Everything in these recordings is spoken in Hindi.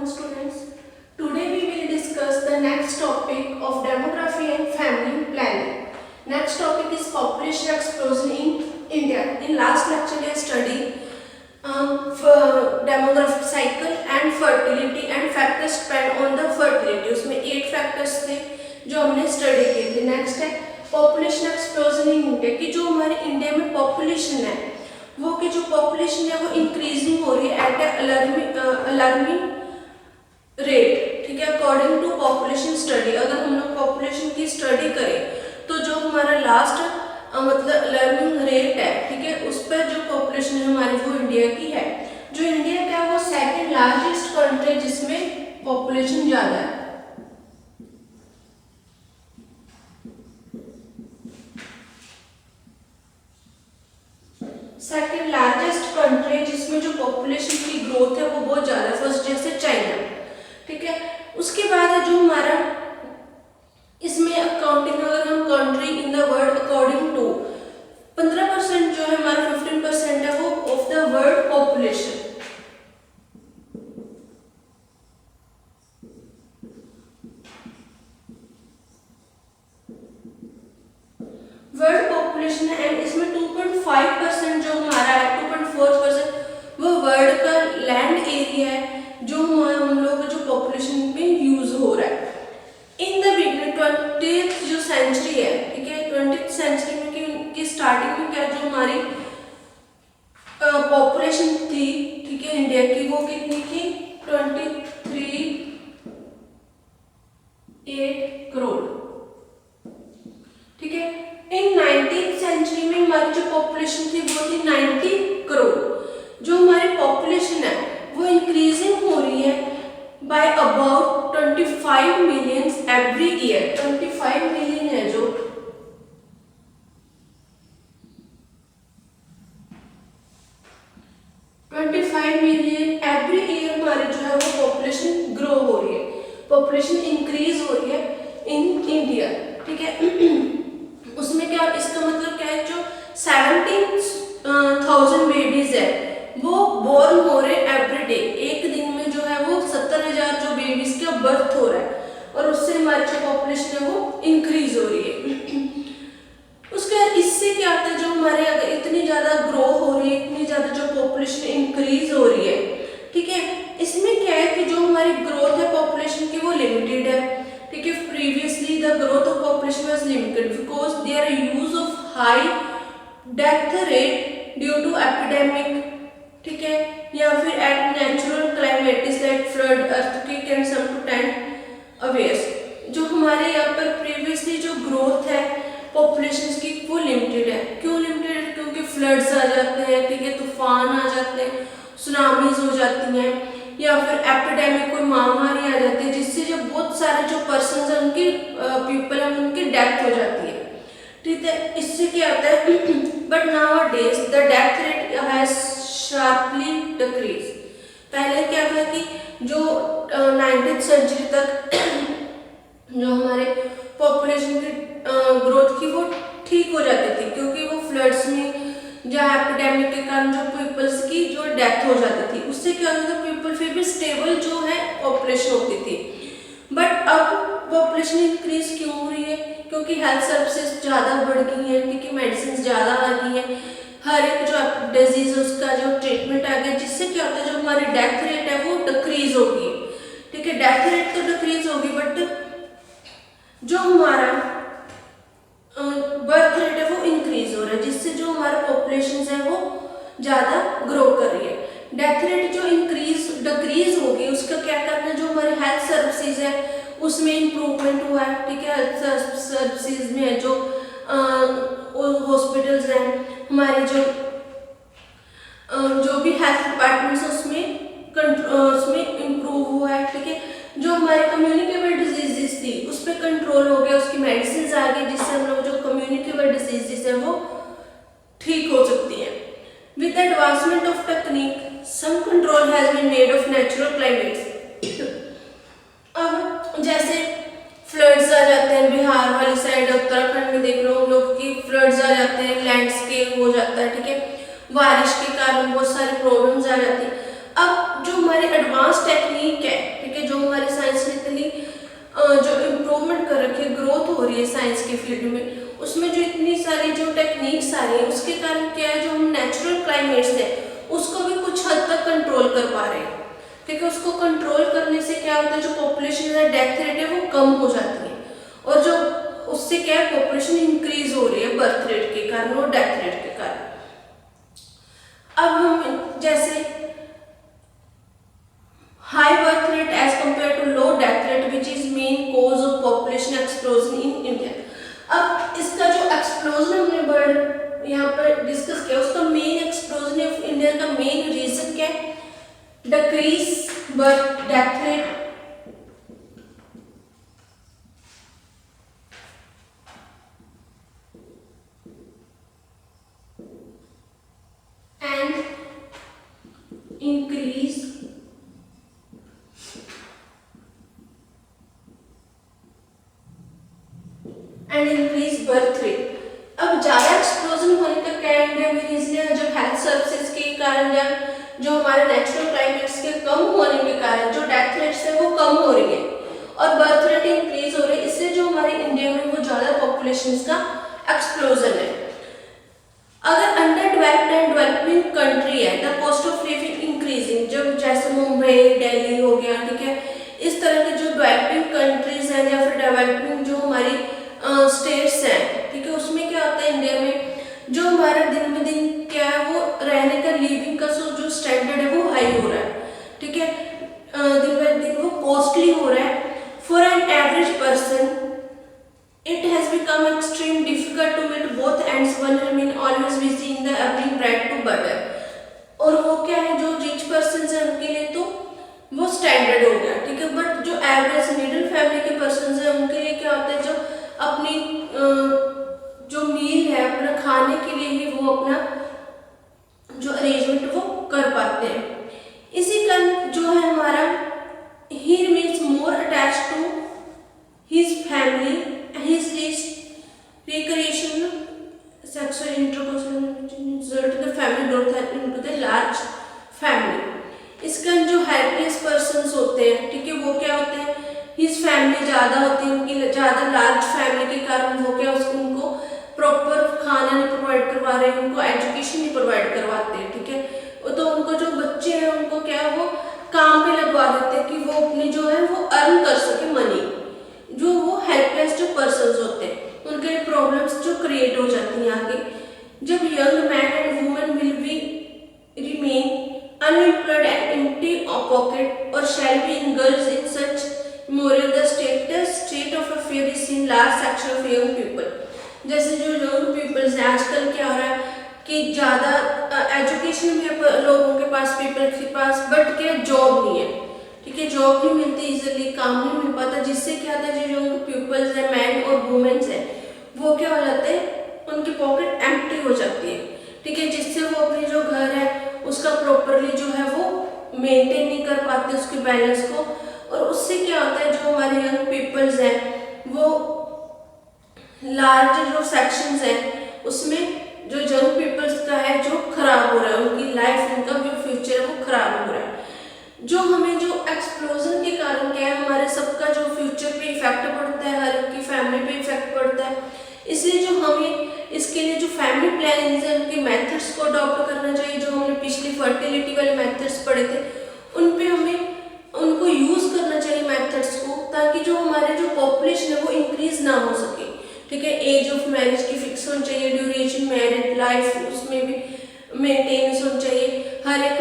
students. Today we will discuss the next topic of demography and family planning. Next topic is population explosion in India. In last lecture we studied demographic cycle and fertility and factors depend on the fertility. उसमें 8 factors थे जो हमने स्टडी किए थे. नेक्स्ट है पॉपुलेशन एक्सप्लोजन इन इंडिया की जो हमारे इंडिया में पॉपुलेशन है वो की जो पॉपुलेशन है वो इंक्रीजिंग हो रही है एट अलार्मिंग रेट. ठीक है, अकॉर्डिंग टू पॉपुलेशन स्टडी. अगर हम लोग पॉपुलेशन की स्टडी करें तो जो हमारा लास्ट मतलब अलार्मिंग रेट है, ठीक है, उस पर जो पॉपुलेशन है हमारी वो इंडिया की है. जो इंडिया का है वो सेकंड लार्जेस्ट कंट्री जिसमें पॉपुलेशन ज्यादा है. सेकंड लार्जेस्ट कंट्री जिसमें जो पॉपुलेशन की ग्रोथ है वो बहुत ज्यादा है. फर्स्ट जैसे चाइना, ठीक है. उसके बाद है जो हमारा इसमें अकाउंटिंग अगर हम country in the world according to 15% जो है हमारा 15% है वो of the world population. World population है एंड इसमें 2.5% जो हमारा है 2.4% वो वर्ल्ड का लैंड एरिया है जो हम लोग जो पॉपुलेशन में यूज हो रहा है. इन द बिगिनिंग 20th जो सेंचुरी है, ठीक है, 20th सेंचुरी में की स्टार्टिंग में क्या जो हमारी पॉपुलेशन थी, ठीक है, इंडिया की वो कितनी थी 23.8 करोड़. ठीक है. इन 19th सेंचुरी में हमारी जो पॉपुलेशन थी वो थी 90 करोड़. जो हमारी पॉपुलेशन है वो इंक्रीजिंग हो रही है by about 25 million every year. 25 million है जो 25 मिलियन एवरी ईयर हमारी जो है वो पॉपुलेशन ग्रो हो रही है, पॉपुलेशन इंक्रीज हो रही है इन इंडिया. ठीक है. उसमें क्या इसका मतलब क्या है जो 17,000 बेबीज है वो बोर्न हो रहे एवरी डे. एक दिन में जो है वो 70,000 जो बेबीज का बर्थ हो रहा है और उससे हमारी जो पॉपुलेशन है वो इंक्रीज हो रही है. उसके इससे क्या होता है जो हमारे अगर इतनी ज्यादा ग्रो हो रही है, इतनी ज्यादा जो पॉपुलेशन इंक्रीज हो रही है, ठीक है, इसमें क्या है कि जो हमारी ग्रोथ है पॉपुलेशन की वो लिमिटेड है. ठीक है. Previously the growth of population was limited because there use of high death rate due to epidemic, ठीक है, या फिर at natural calamities like flood earthquake and some to tent awares. जो हमारे यहाँ पर प्रीवियसली जो ग्रोथ है पॉपुलेशन की वो लिमिटेड है. क्यों लिमिटेड है? क्योंकि फ्लड्स आ जाते हैं, ठीक है, तूफान आ जाते हैं, सुनामीज हो जाती हैं या फिर एपिडेमिक कोई महामारी आ जाती है जिससे जो बहुत सारे जो पर्सन है उनकी पीपल है उनकी डेथ हो जाती है. ठीक है. इससे क्या होता है but nowadays the death rate has sharply decrease. पहले क्या था कि जो 19th सेंचुरी तक जो हमारे पॉपुलेशन की ग्रोथ की वो ठीक हो जाती थी क्योंकि वो फ्लड्स में या एपिडेमिक के कारण जो पीपल्स की जो डेथ हो जाती थी उससे क्या होता था पीपल फिर भी स्टेबल जो है पॉपुलेशन होती थी. बट अब पॉपुलेशन इंक्रीज क्यों हो रही है? क्योंकि हेल्थ सर्विसेज ज़्यादा बढ़ गई हैं, क्योंकि मेडिसिन ज़्यादा आ गई हैं, हर एक जो डिजीज उसका जो ट्रीटमेंट आ गया जिससे क्या होता है जो हमारी डेथ रेट है वो डिक्रीज होगी. ठीक है. डेथ रेट तो डिक्रीज होगी बट जो हमारा बर्थ रेट है वो इंक्रीज हो रहा है जिससे जो हमारा पॉपुलेशन है वो ज़्यादा ग्रो कर रही है. डेथ रेट जो डिक्रीज होगी उसका क्या करना है जो हमारे हेल्थ सर्विसेज है उसमें इम्प्रूवमेंट हुआ है. ठीक है. हेल्थ सर्विसेज में जो हॉस्पिटल्स हैं हमारे जो भी हेल्थ डिपार्टमेंट्स उसमें इम्प्रूव हुआ है. ठीक है. जो हमारे कम्युनिकेबल डिजीजेस थी उस पर कंट्रोल हो गया, उसकी मेडिसिन आ गई जिससे हम लोग जो कम्युनिकेबल डिजीजेस है वो ठीक हो सकती हैं. With the advancement of technique some control has been made of natural climates. अब जैसे फ्लड्स आ जाते हैं बिहार वाली साइड, उत्तराखंड में देख लो हम लोग की फ्लड्स आ जाते हैं, लैंडस्केप हो जाता है. ठीक है. बारिश के कारण बहुत सारी प्रॉब्लम्स आ जाती हैं. अब जो हमारे एडवांस टेक्निक है, है साइंस के फील्ड में, उसमें जो इतनी सारी जो टेक्निक्स आ रही है उसके कारण क्या है, जो हम नेचुरल क्लाइमेट्स है उसको भी कुछ हद तक कंट्रोल कर पा रहे हैं। ठीक है, उसको कंट्रोल करने से क्या होता है, जो पॉपुलेशन है डेथ रेट है वो कम हो जाती है, और जो उससे क्या है पॉपुलेशन इंक्रीज हो रही है बर्थ रेट के कारण और डेथ रेट के कारण। अब हम जैसे high birth rate as compare to low death rate which is main cause of population explosion in India. अब इसका जो एक्सप्लोजन हमने वर्ड यहाँ पर डिस्कस किया, उसका मेन एक्सप्लोजन ऑफ इंडिया का मेन रीजन क्या है, decrease birth death rate and increase birth rate. अब ज्यादा एक्सप्लोजन होने का क्या इंडिया में रीजन है, जो हेल्थ सर्विसेज के कारण या जो हमारे नेचुरल क्लाइमेट्स के कम होने के कारण जो डेथ रेट्स है वो कम हो रही है और बर्थ रेट इंक्रीज हो रही है, इससे जो हमारे इंडिया में वो ज्यादा पॉपुलेशन का एक्सप्लोजन है। अगर under developed and developing country है, the cost of living increasing, जब जैसे मुंबई दिल्ली हो गया, ठीक है, इस तरह के जो डेवलपिंग कंट्रीज हैं या फिर डेवलपिंग जो हमारी स्टेट्स हैं, ठीक है, उसमें क्या होता है इंडिया में जो हमारा दिन में दिन क्या है वो रहने का लिविंग का जो स्टैंडर्ड है वो हाई हो रहा है, ठीक है, दिन ब दिन वो कॉस्टली हो रहा है। For an average person it has become extreme difficult to meet both ends, one remain always busy in the earning bread to butter। और वो क्या है, जो रिच पर्सन है उनके लिए तो वो स्टैंडर्ड हो गया, ठीक है, बट जो एवरेज मिडिल फैमिली के पर्सन है उनके लिए क्या होता है, जो अपनी जो मील है अपना खाने के लिए ही वो अपना जो अरेंजमेंट वो कर पाते हैं। इसी कारण जो है हमारा ही means more attach to his family, his recreation sexual intercourse result the family growth into the large family। इसका जो हेल्पलेस पर्सन्स होते हैं, ठीक है, वो क्या होते हैं, हिज फैमिली ज़्यादा होती है, उनकी ज़्यादा लार्ज फैमिली के कारण वो क्या उनको प्रॉपर खाना नहीं प्रोवाइड करवा रहे, उनको एजुकेशन नहीं प्रोवाइड करवाते हैं, ठीक है, तो उनको जो बच्चे हैं उनको क्या है वो काम पे लगवा देते हैं कि वो अपनी जो है वो अर्न कर सके मनी। जो वो हेल्पलेस जो पर्सन्स होते हैं उनके लिए प्रॉब्लम्स जो क्रिएट हो जाती हैं आगे। जब young man and women will be remain unemployed and empty pocket और shall be angles in such moral the state of affair is in large section of young people. जैसे जो यंग पीपल्स हैं आजकल क्या हो रहा है कि ज़्यादा एजुकेशन भी लोगों के पास पीपल के पास, बट क्या जॉब नहीं है, ठीक है, जॉब नहीं मिलती इजीली, काम नहीं मिल पाता, जिससे क्या होता है जो पीपल्स है मैन और वुमेन्स है वो क्या हो जाते हैं उनकी पॉकेट एम्प्टी हो जाती है, ठीक है, जिससे वो अपनी जो घर है उसका प्रॉपरली जो है वो मेंटेन नहीं कर पाते उसके बैलेंस को, और उससे क्या होता है जो हमारे यंग पीपल्स हैं वो लार्ज जो सेक्शंस हैं उसमें जो यंग पीपल्स का है जो खराब हो रहा है, उनकी लाइफ उनका जो फ्यूचर है वो खराब हो रहा है। जो हमें जो एक्सप्लोजन के कारण क्या है हमारे सबका जो फ्यूचर पे इफेक्ट पड़ता है, हर एक की फैमिली पे इफेक्ट पड़ता है, इसलिए जो हमें इसके लिए जो फैमिली प्लानिंग है उनके मेथड्स को अडॉप्ट करना चाहिए। जो हमने पिछली फर्टिलिटी वाले मेथड्स पढ़े थे उन पे हमें उनको यूज करना चाहिए मेथड्स को, ताकि जो हमारे जो पॉपुलेशन है वो इंक्रीज ना हो सके, ठीक है, एज ऑफ मैरिज की फिक्स होनी चाहिए, ड्यूरेशन मैरिड लाइफ उसमें भी मेंटेनेंस होनी चाहिए, हर एक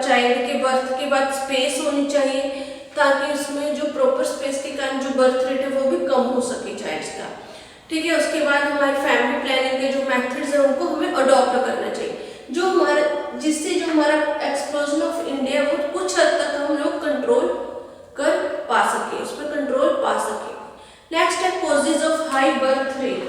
चाइल्ड के बर्थ के बाद स्पेस होनी चाहिए ताकि उसमें जो प्रॉपर स्पेस के कारण जो बर्थ रेट है वो भी कम हो सके चाइल्ड्स का, ठीक है। उसके बाद हमारे फैमिली प्लानिंग के जो मेथड्स हैं उनको हमें अडॉप्ट करना चाहिए, जो हमारा जिससे जो हमारा एक्सप्लोजन ऑफ इंडिया वो कुछ हद तक हम लोग कंट्रोल कर पा सके, उस पर कंट्रोल पा सके। नेक्स्ट है causes of high birth rate.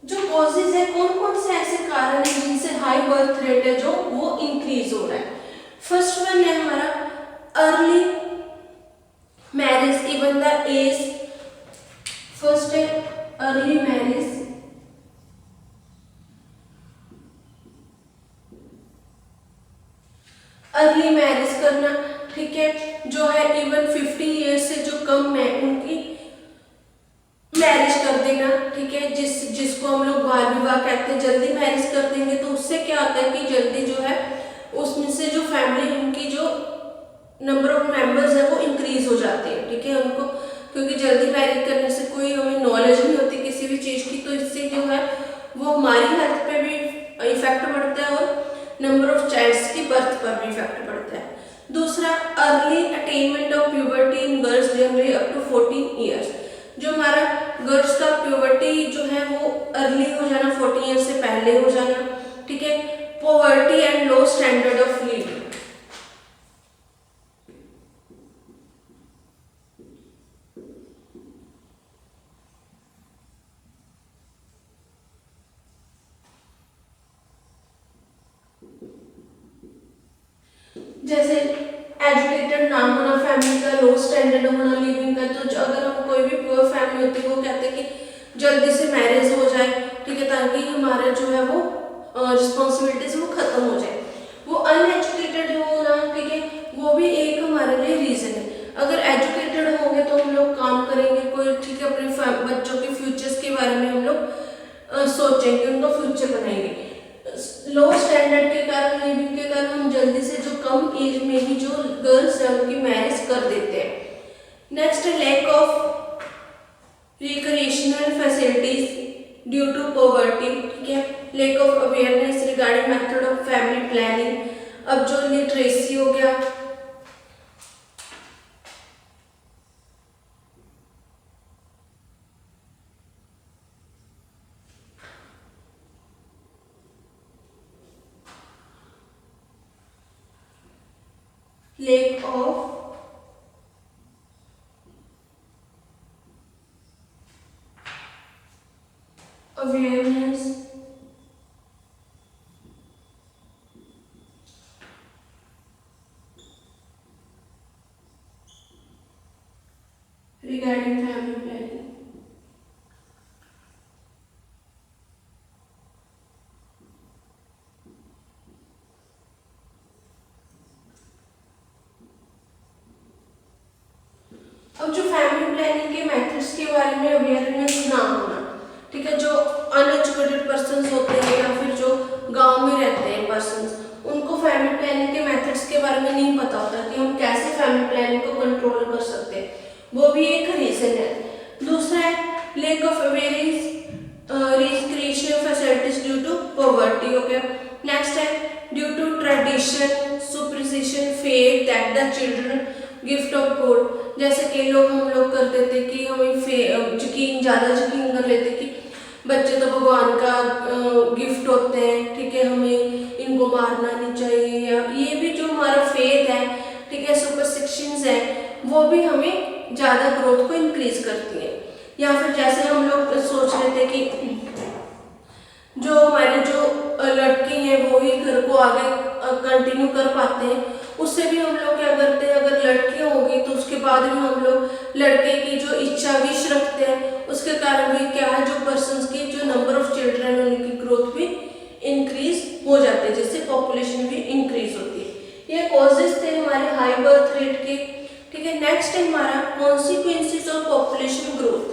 जो कॉजेज है कौन कौन से ऐसे कारण है जिनसे हाई बर्थ रेट है जो वो इंक्रीज हो रहा है। फर्स्ट वन है हमारा early marriage even the age, first है अर्ली मैरिज अर्ली मैरिज करना, ठीक है, जो है इवन 50 ईयर्स से जो कम है उनकी मैरिज कर देना, ठीक है, जिसको हम लोग बाल विवाह कहते हैं, जल्दी मैरिज कर देंगे तो उससे क्या होता है कि जल्दी जो है उसमें से जो फैमिली उनकी जो नंबर ऑफ मेंबर्स है वो इंक्रीज हो जाते हैं, ठीक है, उनको क्योंकि जल्दी मैरिज करने से कोई हमें नॉलेज नहीं होती किसी भी चीज़ की, तो इससे जो है वो हमारी हेल्थ पे भी इफेक्ट पड़ता है और नंबर ऑफ चाइल्ड्स की बर्थ पर भी इफेक्ट पड़ता है। दूसरा, early attainment of puberty in girls generally up to 14 years, जो हमारा गर्ल्स का प्यूबर्टी जो है वो अर्ली हो जाना, 14 ईयर्स से पहले हो जाना, ठीक है। Poverty and low standard of living, जैसे एजुकेटेड ना होना फैमिली का, लो स्टैंडर्ड होना लिविंग का, तो अगर हम कोई भी पुअर फैमिली होती है वो कहते हैं कि जल्दी से मैरिज हो जाए, ठीक है, ताकि हमारा जो है वो रिस्पॉन्सिबिलिटीज वो खत्म हो जाए। वो अनएजुकेटेड होना, ठीक है, वो भी एक हमारे लिए रीजन है। अगर एजुकेटेड होंगे तो हम लोग काम करेंगे कोई, ठीक है, अपने बच्चों के फ्यूचर्स के बारे में हम लोग सोचेंगे, उनका फ्यूचर बनाएंगे। लो स्टैंडर्ड के कारण, लिविंग के कारण हम जल्दी से जो कम एज में ही जो गर्ल्स है उनकी मैरिज कर देते हैं। Next, lack of recreational facilities due to poverty, ठीक है, lack of awareness regarding method of family planning. अब जो लिटरेसी हो गया, lack of awareness regarding family planning। अब जो फैमिली प्लानिंग के मेथड्स के बारे में अवेयरनेस ना होना, ठीक है, जो अनएजुकेटेड पर्सन्स होते हैं या फिर जो गांव में रहते हैं पर्सन्स, उनको फैमिली प्लानिंग के मेथड्स के बारे में नहीं पता होता कि हम कैसे फैमिली प्लानिंग को कंट्रोल कर सकते हैं, वो भी एक रीजन है। दूसरा है lack of awareness recreational facilities due to poverty, okay. Next है due to tradition superstition faith that the children gift of God, जैसे कि हम लोग करते थे कि हमें ज़्यादा यकीन कर लेते कि बच्चे तो भगवान का गिफ्ट होते हैं, ठीक है, हमें इनको मारना नहीं चाहिए, या ये भी जो हमारा फेथ है, ठीक है, सुपरस्टिशंस है, वो भी हमें ज़्यादा ग्रोथ को इंक्रीज करती है। या फिर जैसे हम लोग सोच रहे थे कि जो हमारे जो लड़के हैं वो ही घर को आगे कंटिन्यू कर पाते हैं, उससे भी हम लोग क्या करते हैं, अगर लड़कियां होगी तो उसके बाद भी हम लोग लड़के की जो इच्छा विश रखते हैं, उसके कारण भी क्या है, जो पर्सन्स की जो नंबर ऑफ चिल्ड्रन उनकी ग्रोथ भी इंक्रीज हो जाते हैं, जिससे पॉपुलेशन भी इंक्रीज होती है। ये कॉजेज थे हमारे हाई बर्थ रेट के, ठीक है। नेक्स्ट है हमारा consequences of population growth.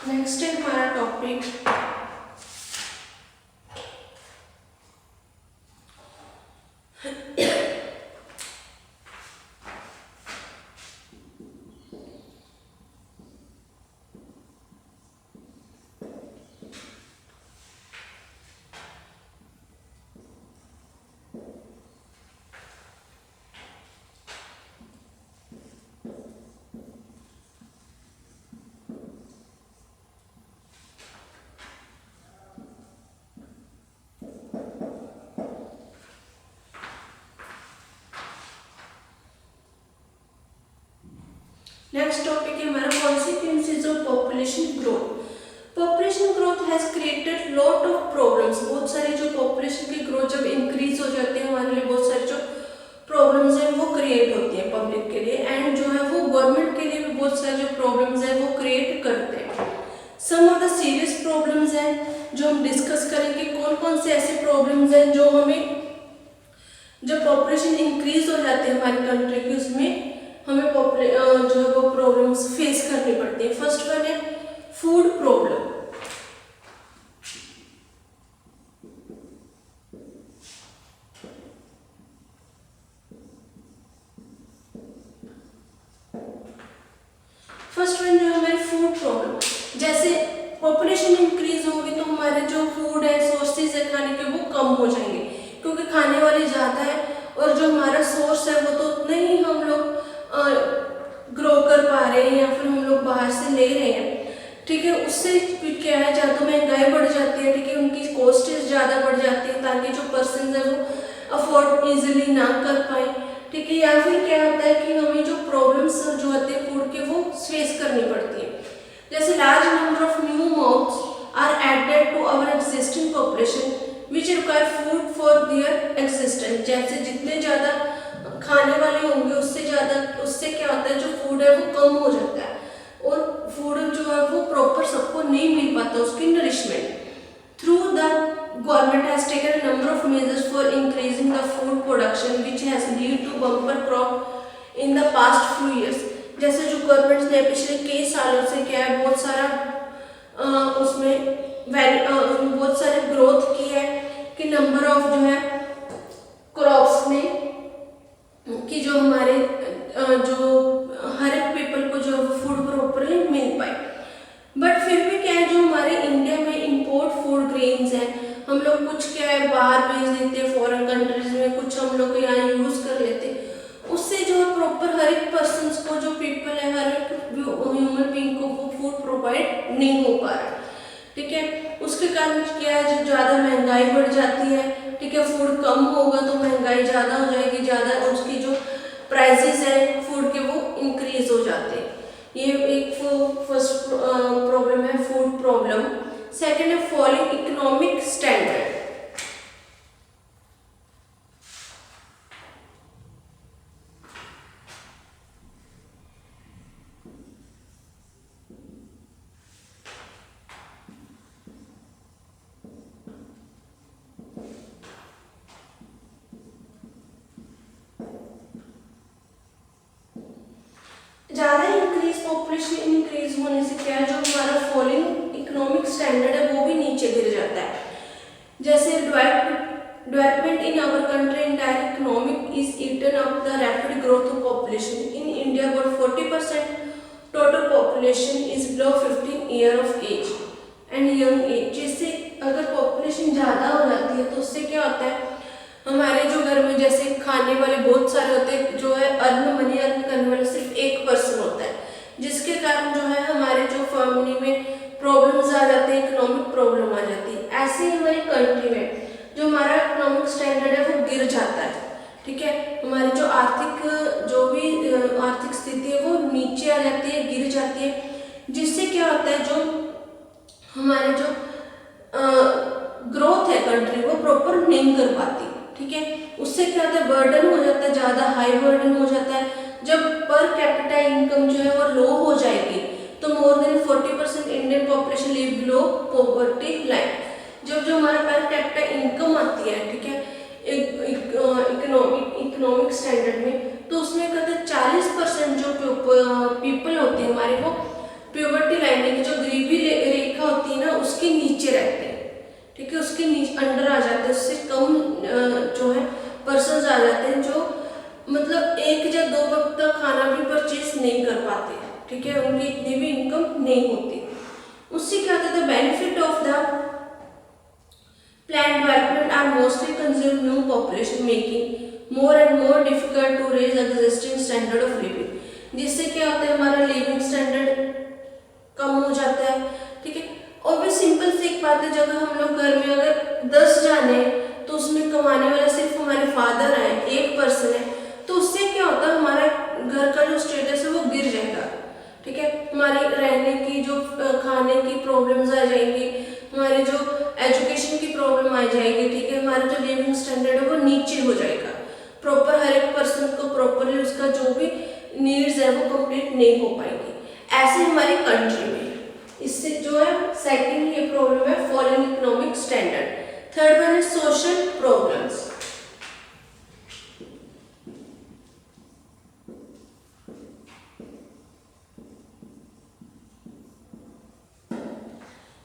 Next है हमारा टॉपिक नेक्स्ट टॉपिक है हमारा consequences of population growth. Population growth has created lot of problems. बहुत सारे जो पॉपुलेशन की ग्रोथ जब इंक्रीज हो जाती है हमारे लिए बहुत सारे जो प्रॉब्लम्स हैं वो क्रिएट होती हैं पब्लिक के लिए, एंड जो है वो गवर्नमेंट के लिए भी बहुत सारे जो प्रॉब्लम्स हैं वो क्रिएट करते हैं। सम ऑफ द सीरियस प्रॉब्लम्स हैं जो हम डिस्कस करेंगे, कौन कौन से ऐसे प्रॉब्लम्स हैं जो हमें जब पॉपुलेशन इंक्रीज हो जाती है हमारी कंट्री की उसमें हमें जो है वो प्रॉब्लम्स फेस करनी पड़ती है। फर्स्ट वन है फूड प्रॉब्लम। फर्स्ट वन जो है हमारी फूड प्रॉब्लम। जैसे पॉपुलेशन इंक्रीज होगी तो हमारे जो फूड है सोर्सेज है खाने के वो कम हो जाएंगे, क्योंकि खाने वाले ज़्यादा है और जो हमारा सोर्स है वो तो उतना ही हम लोग ग्रो कर पा रहे हैं या फिर हम लोग बाहर से ले रहे हैं। ठीक है, उससे क्या है या तो महंगाई बढ़ जाती है, ठीक है, उनकी कॉस्टेज ज़्यादा बढ़ जाती है ताकि जो पर्सन है वो अफोर्ड इजीली ना कर पाए। ठीक है, या फिर क्या होता है कि हमें जो प्रॉब्लम्स जो होते हैं फूड के वो फेस करनी पड़ती है। जैसे large number of new mouths are added to our existing population which require food for their existence. जैसे जितने ज़्यादा खाने वाले होंगे उससे क्या होता है जो फूड है वो कम हो जाता है और फूड जो है वो प्रॉपर सबको नहीं मिल पाता उसकी nourishment. Through the government has taken a number of measures for increasing the food production which has lead to bumper crop in the past few years. जैसे जो गवर्नमेंट ने पिछले कई सालों से क्या है बहुत सारा उसमें बहुत सारे ग्रोथ की है कि नंबर ऑफ जो है क्रॉप्स में कि जो हमारे जो हर एक पीपल को जो फूड प्रॉपरली मिल पाए। बट फिर भी क्या है जो हमारे इंडिया में इंपोर्ट फूड ग्रेन्स हैं, हम लोग कुछ क्या है बाहर भेज देते हैं फॉरेन कंट्रीज में, कुछ हम लोग यहाँ यूज कर लेते हैं, उससे जो है प्रॉपर हर एक पर्सन को जो पीपल है हर एक ह्यूमन बीइंग को वो फूड प्रोवाइड नहीं हो पा रहा। ठीक है, उसके कारण क्या है जो ज़्यादा महंगाई बढ़ जाती है। ठीक है, फूड कम होगा तो महंगाई ज़्यादा हो जाएगी, ज़्यादा उसकी जो प्राइसेस है फूड के वो इंक्रीज हो जाते हैं। ये एक फर्स्ट प्रॉब्लम है फूड प्रॉब्लम। सेकंड है फॉलिंग इकोनॉमिक स्टैंडर्ड। ज़्यादा पॉपुलेशन इंक्रीज होने से क्या है जो हमारा फॉलिंग इकोनॉमिक स्टैंडर्ड है वो भी नीचे गिर जाता है। जैसे development in our country entire economic is eaten up the rapid growth of population. In India about 40% total population is below 15 year of age and young age. जिससे अगर पॉपुलेशन ज़्यादा हो जाती है तो उससे क्या होता है हमारे जो घर में जैसे खाने वाले बहुत सारे होते हैं, जो है मनी अर्न करने वाले सिर्फ एक पर्सन होता है, जिसके कारण जो है हमारे जो फैमिली में प्रॉब्लम्स आ जाते हैं, इकोनॉमिक प्रॉब्लम आ जाती है। ऐसे ही हमारी कंट्री में जो हमारा इकोनॉमिक स्टैंडर्ड है वो गिर जाता है। ठीक है, हमारी जो आर्थिक स्थिति है वो नीचे आ जाती है, गिर जाती है, जिससे क्या होता है जो हमारे जो ग्रोथ है कंट्री वो प्रॉपर नहीं कर पाती। ठीक है, उससे क्या होता है बर्डन हो जाता है, ज़्यादा हाई बर्डन हो जाता है। जब पर कैपिटा इनकम जो है वो लो हो जाएगी तो more than 40% Indian population live below poverty line. जब जो हमारा पर कैपिटा इनकम आती है, ठीक है, इकोनॉमिक स्टैंडर्ड में, तो उसमें कहते हैं 40% जो पीपल होते हैं हमारे वो प्योवर्टी लाइन की जो गरीबी रेखा होती है ना उसके नीचे रहते हैं। ठीक है, उसके नीचे अंडर आ जाते हैं, उससे कम जो है पर्सन आ जाते हैं जो मतलब एक या दो वक्त का खाना भी परचेज नहीं कर पाते। ठीक है, उनकी इतनी भी इनकम नहीं होती। उससे क्या होता है benefit of the plan development are mostly consume new population making more and more difficult to raise existing standard of living. जिससे क्या होता है हमारा लिविंग स्टैंडर्ड कम हो जाता है। ठीक है, और भी सिंपल सी एक बात है, जब हम लोग घर में अगर 10 जाने तो उसमें कमाने वाला सिर्फ हमारे फादर है, एक पर्सन है, तो उससे क्या होता है हमारा घर का जो स्टेटस है वो गिर जाएगा। जो लिविंग स्टैंडर्ड है वो नीचे हो जाएगा, प्रॉपर हर एक पर्सन को प्रॉपरली उसका जो भी नीड्स है वो कंप्लीट नहीं हो पाएगी। ऐसे हमारी कंट्री में इससे जो है सेकंड ये प्रॉब्लम है falling economic standard. Third one है social problems.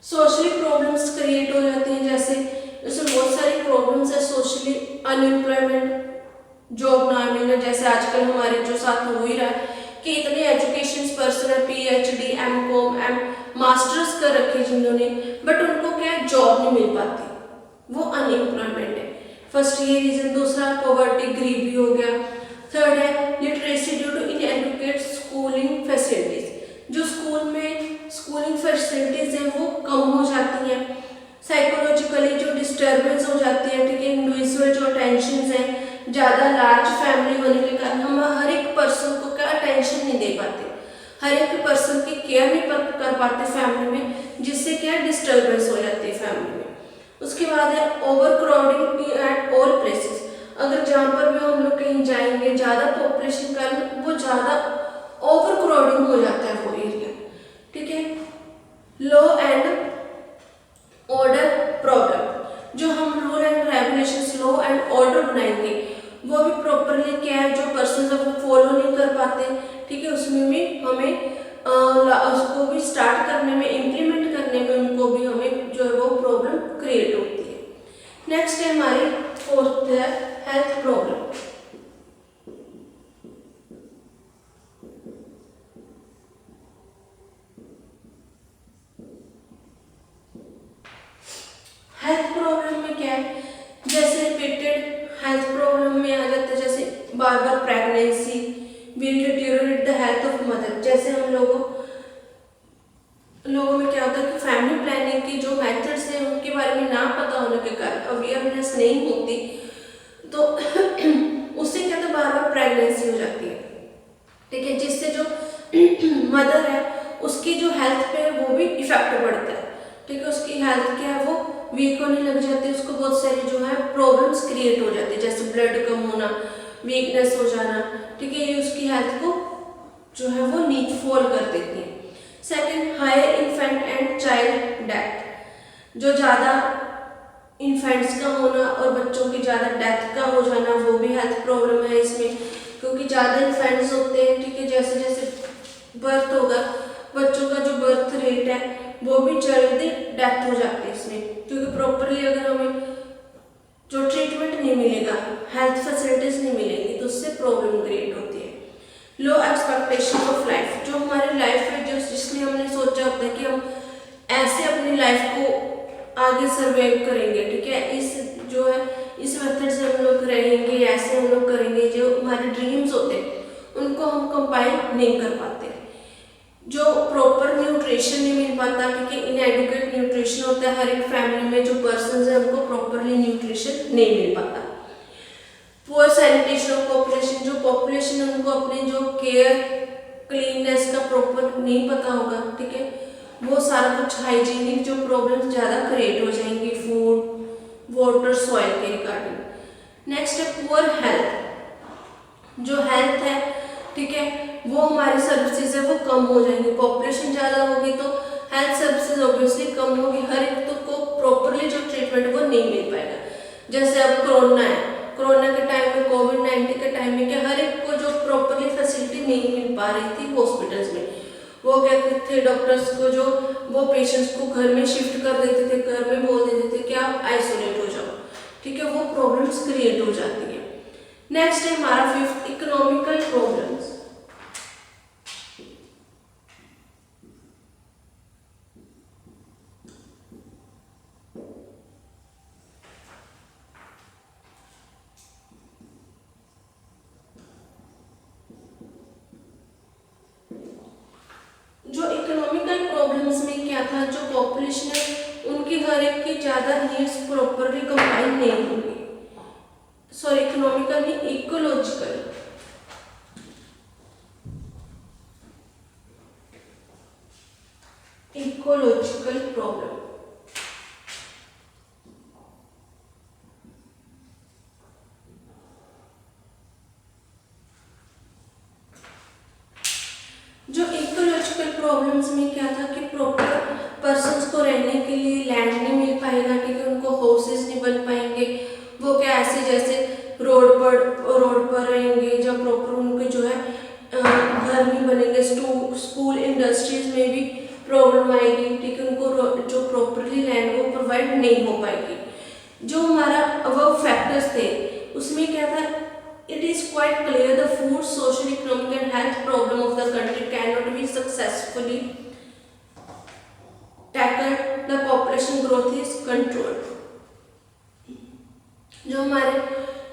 Socially problems create हो जाती हैं, जैसे इसमें बहुत सारी प्रॉब्लम्स है सोशली, अनएम्प्लॉयमेंट, जॉब ना मिलना, जैसे आजकल हमारे जो साथ हो ही रहा है कि इतने एजुकेशन पर्सन है, पीएचडी, एमकॉम, मास्टर्स कर रखे जिन्होंने, बट उनको क्या है जॉब नहीं मिल पाती, वो अनएम्प्लॉयमेंट है। फर्स्ट ये रीजन। दूसरा पॉवर्टी, गरीबी हो गया। थर्ड है literacy due to inadequate schooling facilities, जो स्कूल में स्कूलिंग फैसिलिटीज हैं वो कम हो जाती हैं। साइकोलॉजिकली जो डिस्टर्बेंस हो जाती है, ठीक है, इंडिविजुअल जो टेंशन है, ज़्यादा लार्ज फैमिली होने के कारण हम हर एक पर्सन को क्या अटेंशन नहीं दे पाते, हर एक पर्सन की केयर नहीं कर पाते फैमिली में, जिससे क्या डिस्टर्बेंस हो जाती है फैमिली में। उसके बाद है over crowding at all places, अगर जहाँ पर भी हम लोग कहीं जाएंगे ज़्यादा पॉपुलेशन का वो ज़्यादा ओवर क्राउडिंग हो जाता है वो एरिया, ठीक है। लॉ एंड ऑर्डर प्रॉब्लम, जो हम rule and regulations, law and order बनाएंगे वो भी प्रॉपरली क्या है जो पर्सन वो फॉलो नहीं कर पाते, ठीक है, उसमें भी हमें उसको भी स्टार्ट करने में, इम्प्लीमेंट करने में उनको भी हमें जो है वो प्रॉब्लम क्रिएट होती है। नेक्स्ट है हमारी फोर्थ है हेल्थ प्रॉब्लम। हेल्थ प्रॉब्लम में क्या है, जैसे रिपीटेड हेल्थ प्रॉब्लम में आ जाता है, जैसे बार बार pregnancy will deteriorate the health of mother, जैसे हम लोगों में क्या होता है कि फैमिली प्लानिंग की जो मेथड्स हैं उनके बारे में ना पता होने के कारण, अवेयरनेस नहीं होती, तो उससे क्या होता है बार बार प्रेगनेंसी हो जाती है, ठीक है, जिससे जो मदर है उसकी जो हेल्थ पे वो भी इफेक्ट पड़ता है, ठीक है, उसकी हेल्थ क्या है वो वीक होने लग जाती है, उसको बहुत सारी जो है प्रॉब्लम्स क्रिएट हो जाती है, जैसे ब्लड कम होना, वीकनेस हो जाना, ठीक है, ये उसकी हेल्थ को जो है वो नीच फॉल कर देती है। Second, higher infant and child death, जो ज़्यादा इन्फेंट्स का होना और बच्चों की ज़्यादा डेथ का हो जाना वो भी हेल्थ प्रॉब्लम है इसमें, क्योंकि ज़्यादा इन्फेंट्स होते हैं, ठीक है, जैसे जैसे बर्थ होगा बच्चों का जो बर्थ रेट है वो भी जल्दी डेथ हो जाती है इसमें, क्योंकि प्रॉपरली अगर हमें जो ट्रीटमेंट नहीं मिलेगा, हेल्थ फैसिलिटीज नहीं मिलेंगी, तो उससे प्रॉब्लम क्रिएट होती है। लो एक्सपेक्टेशन ऑफ लाइफ, जो हमारी लाइफ है जो जिसमें हमने सोचा होता है कि हम ऐसे अपनी लाइफ को आगे सर्वाइव करेंगे, ठीक है, इस जो है इस मेथड से हम लोग रहेंगे, ऐसे हम लोग करेंगे, जो हमारे ड्रीम्स होते हैं उनको हम कंपाइल नहीं कर पाते, जो प्रॉपर न्यूट्रिशन नहीं मिल पाता, ठीक है, इनएडुकेट न्यूट्रिशन होता है, हर एक फैमिली में जो पर्सन है उनको प्रॉपरली न्यूट्रिशन नहीं मिल पाता। पुअर सैनिटेशन ऑफ पॉपुलेशन, जो पॉपुलेशन है उनको अपने जो केयर क्लीननेस का प्रॉपर नहीं पता होगा, ठीक है, वो सारा कुछ हाइजीनिक जो प्रॉब्लम्स ज़्यादा क्रिएट हो जाएंगी फूड वाटर सॉइल के रिगार्डिंग। नेक्स्ट है पुअर हेल्थ, जो हेल्थ है, ठीक है, वो हमारी सर्विसेज है वो कम हो जाएंगी, पॉपुलेशन ज़्यादा होगी तो हेल्थ सर्विसेज ऑब्वियसली कम होगी, हर एक तो को प्रॉपरली जो ट्रीटमेंट वो नहीं मिल पाएगा। जैसे अब कोरोना है, कोरोना के टाइम में, कोविड-19 के टाइम में क्या हर एक को जो प्रॉपरली फैसिलिटी नहीं मिल पा रही थी हॉस्पिटल्स में, वो क्या करते थे डॉक्टर्स को जो वो पेशेंट्स को घर में शिफ्ट कर देते थे, घर में बोल देते थे कि आप आइसोलेट हो जाओ, ठीक है, वो प्रॉब्लम्स क्रिएट हो जाती है। नेक्स्ट है हमारा फिफ्थ, इकोनॉमिकल प्रॉब्लम्स। जो इकोनॉमिकल प्रॉब्लम्स में क्या था, जो पॉपुलेशन है उनकी हर एक की ज़्यादा नीड्स प्रॉपरली कंबाइन नहीं होंगी, सॉरी इकोनॉमिकल नहीं, इकोलॉजिकल, इकोलॉजिकल प्रॉब्लम, प्रॉब्लम्स में क्या था कि प्रॉपर पर्सन्स को रहने के लिए लैंड नहीं मिल पाएगा, ठीक है, उनको हाउसेस नहीं बन पाएंगे, वो क्या ऐसे जैसे रोड पर रहेंगे, जब प्रॉपर उनके जो है घर नहीं बनेंगे, स्कूल इंडस्ट्रीज में भी प्रॉब्लम आएगी, ठीक है, उनको जो प्रॉपरली लैंड वो प्रोवाइड नहीं हो पाएगी। जो हमारा वो फैक्टर्स थे उसमें क्या था, it is quite clear the food, social, economic and health problem of the country cannot be successfully tackled, the population growth is controlled। जो हमारे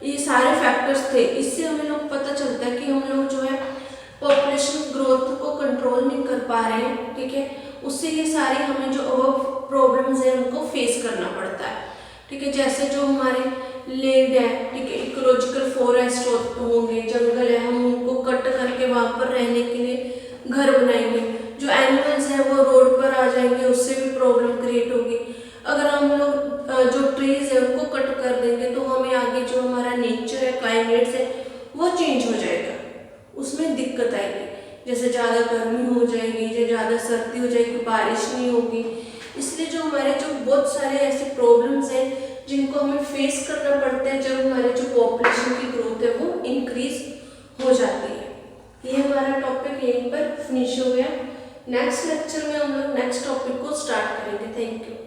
ये सारे फैक्टर्स थे, इससे हमें लोग पता चलता है कि हम लोग जो है पॉपुलेशन ग्रोथ को कंट्रोल नहीं कर पा रहे हैं, ठीक है, उससे ये सारे हमें जो प्रॉब्लम्स हैं उनको फेस करना पड़ता है, ठीक है। जैसे जो हमारे लैंड है, ठीक है, इकोलॉजिकल फॉरेस्ट होंगे, जंगल है, हम उनको कट करके वहाँ पर रहने के लिए घर बनाएंगे, जो एनिमल्स हैं वो रोड पर आ जाएंगे, उससे भी प्रॉब्लम क्रिएट होगी। अगर हम लोग जो ट्रीज है उनको कट कर देंगे तो हमें आगे जो हमारा नेचर है, क्लाइमेट्स है, वो चेंज हो जाएगा, उसमें दिक्कत आएगी, जैसे ज़्यादा गर्मी हो जाएगी या ज़्यादा सर्दी हो जाएगी, बारिश नहीं होगी। इसलिए जो हमारे जो बहुत सारे ऐसे प्रॉब्लम्स हैं जिनको हमें फेस करना पड़ता है जब हमारे जो पॉपुलेशन की ग्रोथ है वो इंक्रीज हो जाती है। ये हमारा टॉपिक यहीं पर फिनिश हो गया। नेक्स्ट लेक्चर में हम लोग नेक्स्ट टॉपिक को स्टार्ट करेंगे। Thank you.